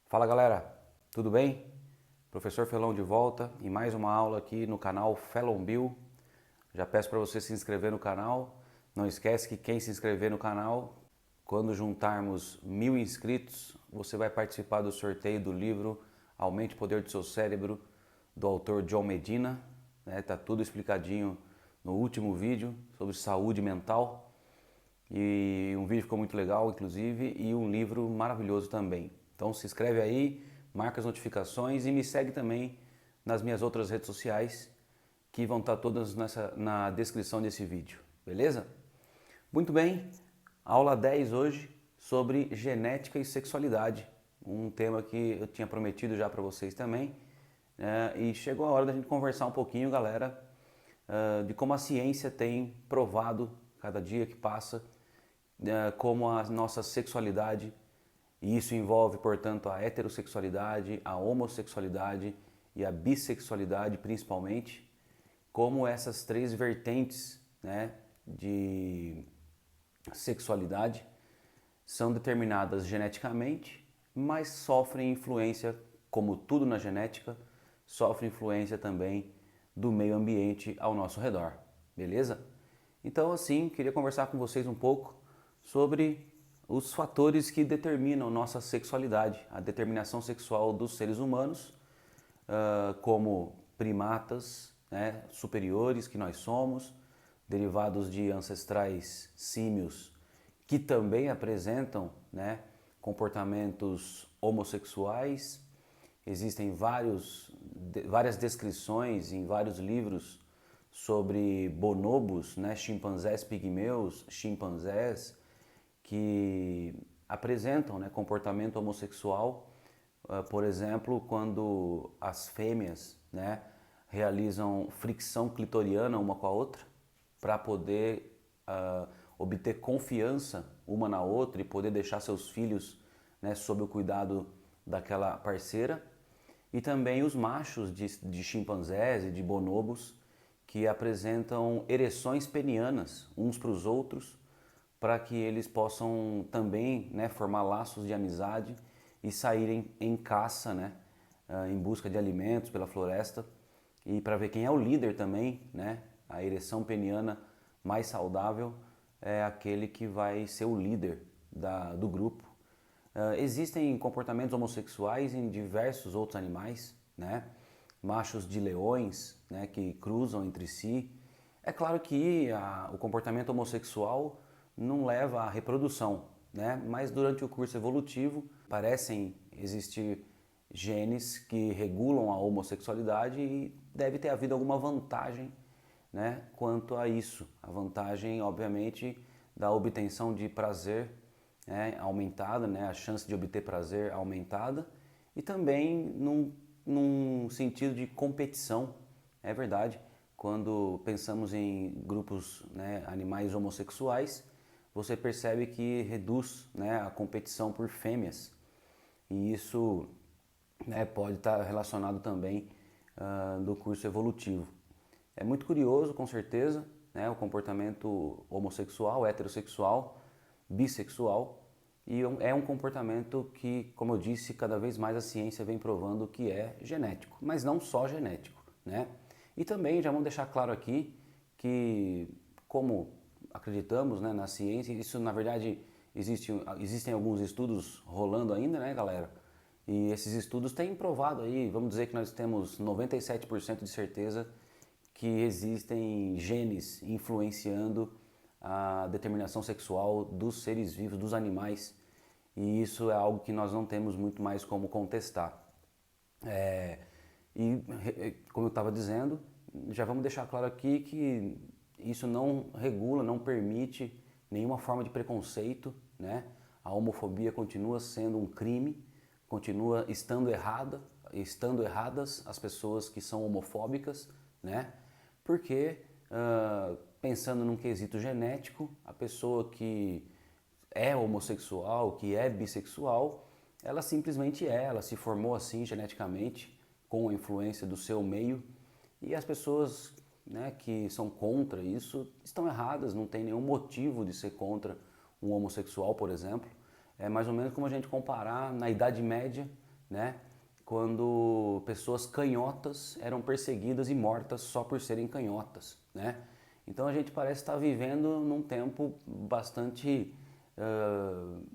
Fala galera, tudo bem? Professor Felão de volta em mais uma aula aqui no canal Felon Bill. Já peço para você se inscrever no canal. Não esquece que quem se inscrever no canal, quando juntarmos 1000 inscritos, você vai participar do sorteio do livro Aumente o Poder do Seu Cérebro, do autor John Medina. Tá tudo explicadinho no último vídeo sobre saúde mental. E um vídeo ficou muito legal, inclusive, e um livro maravilhoso também. Então se inscreve aí, marca as notificações e me segue também nas minhas outras redes sociais, que vão estar todas na descrição desse vídeo, beleza? Muito bem, aula 10 hoje sobre genética e sexualidade, um tema que eu tinha prometido já para vocês também, e chegou a hora da gente conversar um pouquinho, galera, de como a ciência tem provado, cada dia que passa, como a nossa sexualidade, e isso envolve, portanto, a heterossexualidade, a homossexualidade e a bissexualidade principalmente, como essas três vertentes, de sexualidade são determinadas geneticamente, mas sofrem influência, como tudo na genética, sofre influência também do meio ambiente ao nosso redor, beleza? Então, assim, queria conversar com vocês um pouco sobre os fatores que determinam nossa sexualidade, a determinação sexual dos seres humanos, como primatas, superiores que nós somos, derivados de ancestrais símios que também apresentam, comportamentos homossexuais. Existem várias descrições em vários livros sobre bonobos, chimpanzés pigmeus, chimpanzés que apresentam, comportamento homossexual. Por exemplo, quando as fêmeas, realizam fricção clitoriana uma com a outra para poder obter confiança uma na outra e poder deixar seus filhos, sob o cuidado daquela parceira. E também os machos de chimpanzés e de bonobos que apresentam ereções penianas uns para os outros, para que eles possam também, formar laços de amizade e saírem em caça, em busca de alimentos pela floresta, e para ver quem é o líder também, a ereção peniana mais saudável é aquele que vai ser o líder do grupo. Existem comportamentos homossexuais em diversos outros animais, machos de leões, que cruzam entre si. É claro que o comportamento homossexual não leva à reprodução, mas durante o curso evolutivo parecem existir genes que regulam a homossexualidade e deve ter havido alguma vantagem, quanto a isso. A vantagem, obviamente, da obtenção de prazer, aumentada, a chance de obter prazer aumentada, e também num sentido de competição. É verdade, quando pensamos em grupos, animais homossexuais, você percebe que reduz, a competição por fêmeas, e isso, pode estar relacionado também do curso evolutivo. É muito curioso, com certeza, o comportamento homossexual, heterossexual, bissexual, e é um comportamento que, como eu disse, cada vez mais a ciência vem provando que é genético, mas não só genético, E também já vamos deixar claro aqui que, como acreditamos, na ciência, isso na verdade existem alguns estudos rolando ainda, galera? E esses estudos têm provado aí, vamos dizer que nós temos 97% de certeza que existem genes influenciando a determinação sexual dos seres vivos, dos animais, e isso é algo que nós não temos muito mais como contestar. Como eu estava dizendo, já vamos deixar claro aqui que isso não regula, não permite nenhuma forma de preconceito, A homofobia continua sendo um crime, continua estando erradas as pessoas que são homofóbicas, Porque, pensando num quesito genético, a pessoa que é homossexual, que é bissexual, ela simplesmente ela se formou assim geneticamente, com a influência do seu meio, e as pessoas, que são contra isso estão erradas, não tem nenhum motivo de ser contra um homossexual, por exemplo. É mais ou menos como a gente comparar na Idade Média, né? Quando pessoas canhotas eram perseguidas e mortas só por serem canhotas, né? Então a gente parece estar vivendo num tempo bastante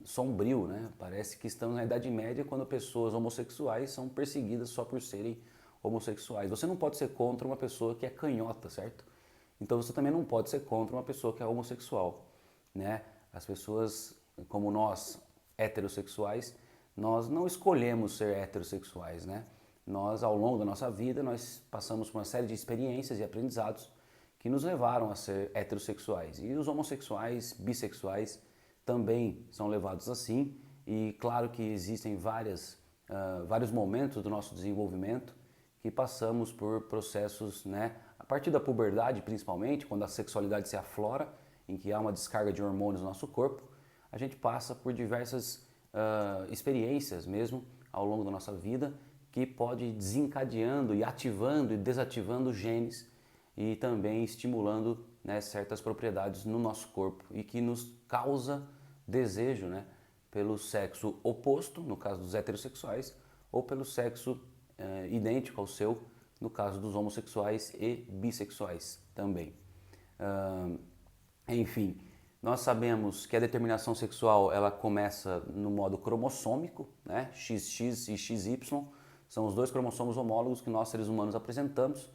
sombrio, né? Parece que estamos na Idade Média quando pessoas homossexuais são perseguidas só por serem homossexuais. Você não pode ser contra uma pessoa que é canhota, certo? Então você também não pode ser contra uma pessoa que é homossexual, né? As pessoas como nós, heterossexuais, nós não escolhemos ser heterossexuais, né? Nós, ao longo da nossa vida, nós passamos por uma série de experiências e aprendizados que nos levaram a ser heterossexuais. E os homossexuais, bissexuais também são levados assim. E claro que existem vários momentos do nosso desenvolvimento que passamos por processos, né? A partir da puberdade, principalmente, quando a sexualidade se aflora, em que há uma descarga de hormônios no nosso corpo, a gente passa por diversas experiências mesmo ao longo da nossa vida que pode ir desencadeando e ativando e desativando genes e também estimulando, né, certas propriedades no nosso corpo e que nos causa desejo, né, pelo sexo oposto, no caso dos heterossexuais, ou pelo sexo idêntico ao seu, no caso dos homossexuais e bissexuais também. Enfim, nós sabemos que a determinação sexual ela começa no modo cromossômico, né? XX e XY são os dois cromossomos homólogos que nós seres humanos apresentamos.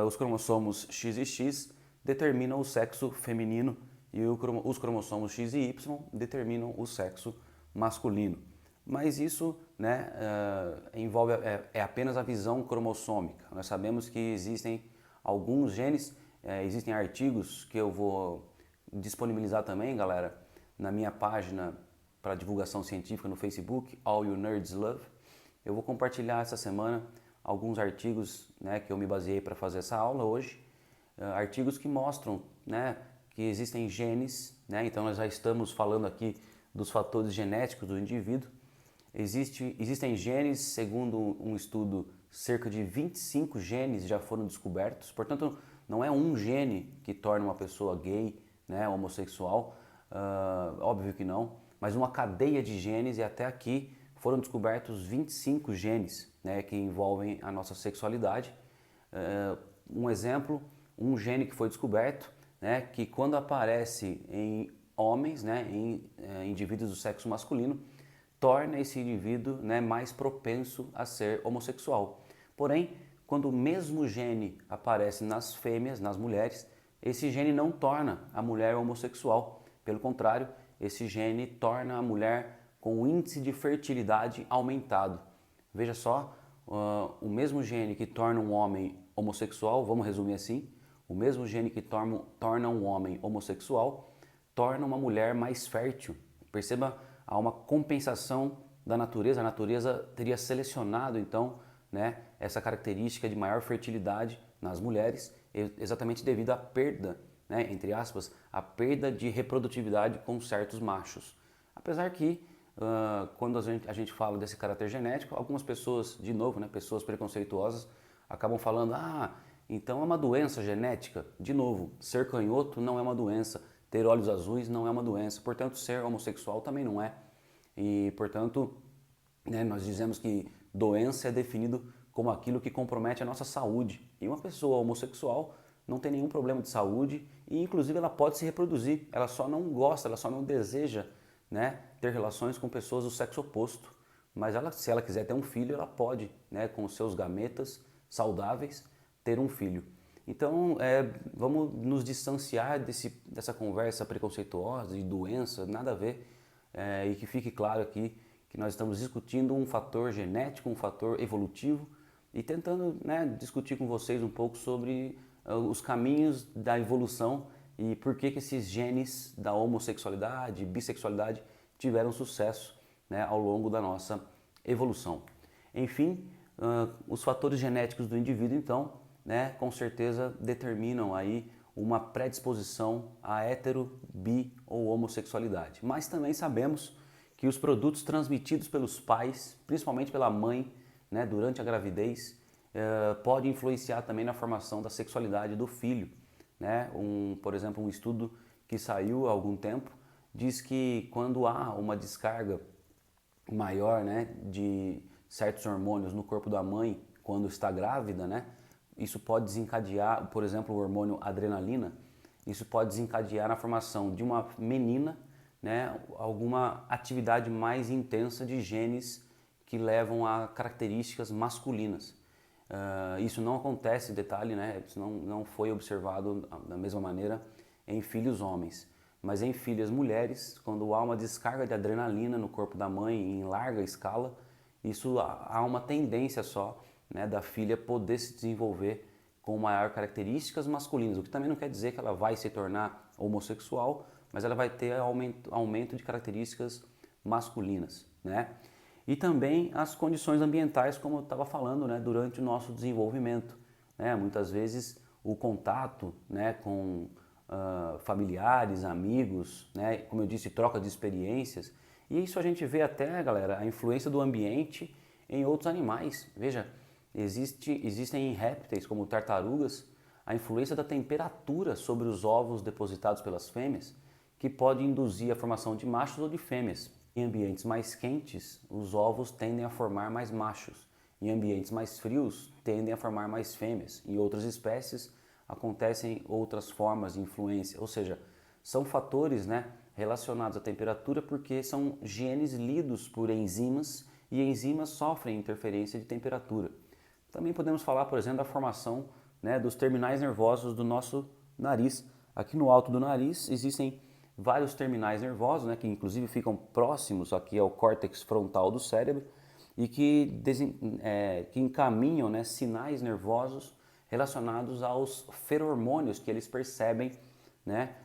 Os cromossomos X e X determinam o sexo feminino e os cromossomos X e Y determinam o sexo masculino. Mas isso, né, envolve é apenas a visão cromossômica. Nós sabemos que existem alguns genes, existem artigos que eu vou disponibilizar também, galera, na minha página para divulgação científica no Facebook, All You Nerds Love. Eu vou compartilhar essa semana alguns artigos, né, que eu me baseei para fazer essa aula hoje, artigos que mostram, né, que existem genes, né, então nós já estamos falando aqui dos fatores genéticos do indivíduo. Existem genes, segundo um estudo, cerca de 25 genes já foram descobertos, portanto não é um gene que torna uma pessoa gay, né, homossexual, óbvio que não, mas uma cadeia de genes e até aqui foram descobertos 25 genes, né, que envolvem a nossa sexualidade. Um exemplo, um gene que foi descoberto, né, que quando aparece em homens, né, em indivíduos do sexo masculino, torna esse indivíduo, né, mais propenso a ser homossexual. Porém, quando o mesmo gene aparece nas fêmeas, nas mulheres, esse gene não torna a mulher homossexual. Pelo contrário, esse gene torna a mulher com o índice de fertilidade aumentado. Veja só, o mesmo gene que torna um homem homossexual, vamos resumir assim, o mesmo gene que torna um homem homossexual, torna uma mulher mais fértil. Perceba, há uma compensação da natureza, a natureza teria selecionado então, né, essa característica de maior fertilidade nas mulheres, exatamente devido à perda, né, entre aspas, a perda de reprodutividade com certos machos. Apesar que, quando a gente fala desse caráter genético, algumas pessoas, de novo, né, pessoas preconceituosas, acabam falando, então é uma doença genética. De novo, ser canhoto não é uma doença, ter olhos azuis não é uma doença, portanto, ser homossexual também não é. E, portanto, né, nós dizemos que doença é definido como aquilo que compromete a nossa saúde. E uma pessoa homossexual não tem nenhum problema de saúde e, inclusive, ela pode se reproduzir. Ela só não gosta, ela só não deseja, né, ter relações com pessoas do sexo oposto. Mas se ela quiser ter um filho, ela pode, né, com os seus gametas saudáveis, ter um filho. Então, vamos nos distanciar dessa conversa preconceituosa, de doença, nada a ver. E que fique claro aqui que nós estamos discutindo um fator genético, um fator evolutivo e tentando, né, discutir com vocês um pouco sobre os caminhos da evolução e por que esses genes da homossexualidade, bissexualidade tiveram sucesso, né, ao longo da nossa evolução. Enfim, os fatores genéticos do indivíduo, então, né, com certeza determinam aí uma predisposição a hetero, bi ou homossexualidade. Mas também sabemos que os produtos transmitidos pelos pais, principalmente pela mãe, né, durante a gravidez, pode influenciar também na formação da sexualidade do filho. Né? Por exemplo, um estudo que saiu há algum tempo diz que quando há uma descarga maior, né, de certos hormônios no corpo da mãe quando está grávida, né? Isso pode desencadear, por exemplo, o hormônio adrenalina, isso pode desencadear na formação de uma menina, né, alguma atividade mais intensa de genes que levam a características masculinas. Isso não acontece, detalhe, né, isso não foi observado da mesma maneira em filhos homens. Mas em filhas mulheres, quando há uma descarga de adrenalina no corpo da mãe em larga escala, isso há uma tendência só, né, da filha poder se desenvolver com maior características masculinas, o que também não quer dizer que ela vai se tornar homossexual, mas ela vai ter aumento de características masculinas, né? E também as condições ambientais, como eu estava falando, né, durante o nosso desenvolvimento, né? Muitas vezes o contato, né, com familiares, amigos, né, como eu disse, troca de experiências, e isso a gente vê até, galera, a influência do ambiente em outros animais. Veja, existem répteis como tartarugas, a influência da temperatura sobre os ovos depositados pelas fêmeas, que pode induzir a formação de machos ou de fêmeas. Em ambientes mais quentes, os ovos tendem a formar mais machos. Em ambientes mais frios, tendem a formar mais fêmeas. Em outras espécies, acontecem outras formas de influência, ou seja, são fatores, né, relacionados à temperatura porque são genes lidos por enzimas e enzimas sofrem interferência de temperatura. Também podemos falar, por exemplo, da formação, né, dos terminais nervosos do nosso nariz. Aqui no alto do nariz existem vários terminais nervosos, né, que inclusive ficam próximos aqui ao córtex frontal do cérebro e que encaminham, né, sinais nervosos relacionados aos feromônios que eles percebem, né,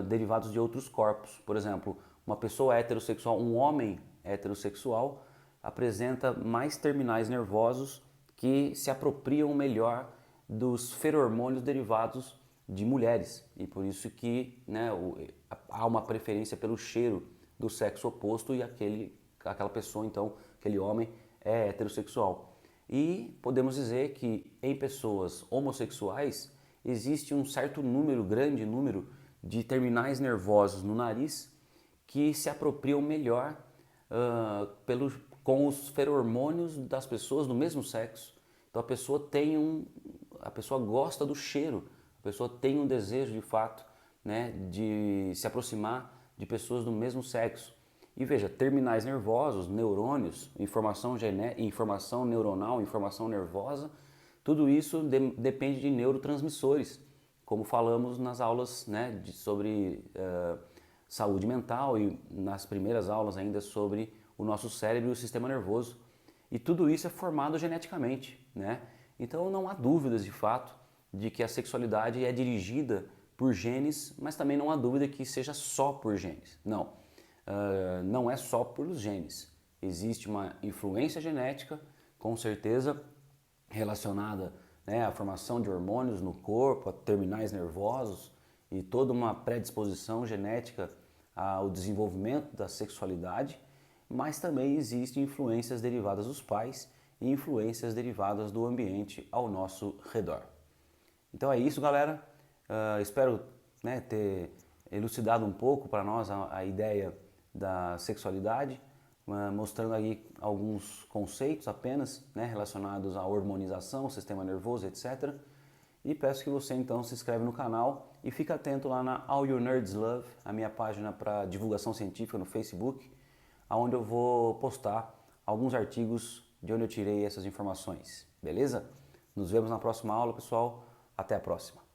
derivados de outros corpos. Por exemplo, uma pessoa heterossexual, um homem heterossexual, apresenta mais terminais nervosos que se apropriam melhor dos feromônios derivados de mulheres. E por isso que, né, há uma preferência pelo cheiro do sexo oposto e aquela pessoa, então, aquele homem é heterossexual. E podemos dizer que em pessoas homossexuais existe um certo número, grande número, de terminais nervosos no nariz que se apropriam melhor com os feromônios das pessoas do mesmo sexo. Então a pessoa gosta do cheiro, a pessoa tem um desejo de fato, né, de se aproximar de pessoas do mesmo sexo. E veja, terminais nervosos, neurônios, informação neuronal, informação nervosa, tudo isso depende de neurotransmissores, como falamos nas aulas, né, sobre saúde mental e nas primeiras aulas ainda sobre o nosso cérebro e o sistema nervoso. E tudo isso é formado geneticamente, né? Então não há dúvidas de fato de que a sexualidade é dirigida por genes, mas também não há dúvida que seja só por genes. Não. Não é só pelos genes. Existe uma influência genética, com certeza, relacionada, né, à formação de hormônios no corpo, a terminais nervosos e toda uma predisposição genética ao desenvolvimento da sexualidade, mas também existem influências derivadas dos pais e influências derivadas do ambiente ao nosso redor. Então é isso, galera. Espero, né, ter elucidado um pouco para nós a ideia da sexualidade, mostrando aí alguns conceitos apenas, né, relacionados à hormonização, sistema nervoso, etc. E peço que você então se inscreve no canal e fique atento lá na All You Nerds Love, a minha página para divulgação científica no Facebook, onde eu vou postar alguns artigos de onde eu tirei essas informações, beleza? Nos vemos na próxima aula, pessoal. Até a próxima.